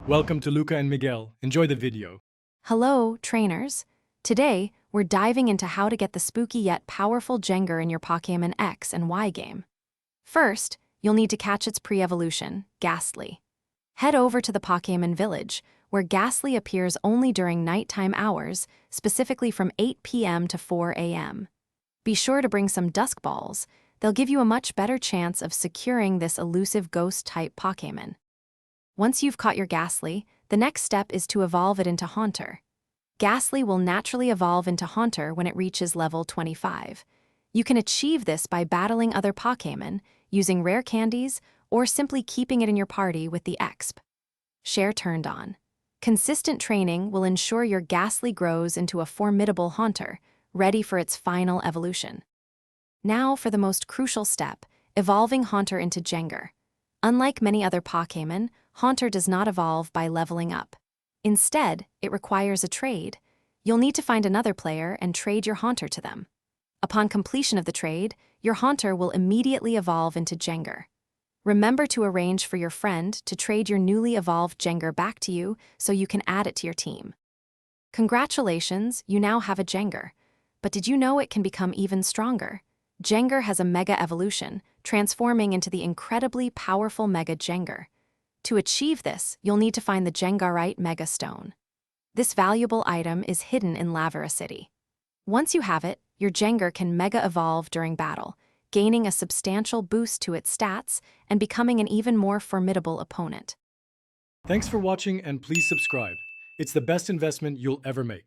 Welcome to Luca and Miguel. Enjoy the video. Hello, trainers. Today, we're diving into how to get the spooky yet powerful Gengar in your Pokémon X and Y game. First, you'll need to catch its pre-evolution, Ghastly. Head over to the Pokémon Village, where Ghastly appears only during nighttime hours, specifically from 8 p.m. to 4 a.m. Be sure to bring some dusk balls. They'll give you a much better chance of securing this elusive ghost-type Pokémon. Once you've caught your Ghastly, the next step is to evolve it into Haunter. Ghastly will naturally evolve into Haunter when it reaches level 25. You can achieve this by battling other Pokémon, using rare candies, or simply keeping it in your party with the exp. Share turned on. Consistent training will ensure your Ghastly grows into a formidable Haunter, ready for its final evolution. Now for the most crucial step, evolving Haunter into Gengar. Unlike many other Pokémon, Haunter does not evolve by leveling up. Instead, it requires a trade. You'll need to find another player and trade your Haunter to them. Upon completion of the trade, your Haunter will immediately evolve into Gengar. Remember to arrange for your friend to trade your newly evolved Gengar back to you so you can add it to your team. Congratulations, you now have a Gengar. But did you know it can become even stronger? Gengar has a Mega Evolution, transforming into the incredibly powerful Mega Gengar. To achieve this, you'll need to find the Gengarite Mega Stone. This valuable item is hidden in Lavera City. Once you have it, your Gengar can Mega Evolve during battle, gaining a substantial boost to its stats and becoming an even more formidable opponent. Thanks for watching and please subscribe. It's the best investment you'll ever make.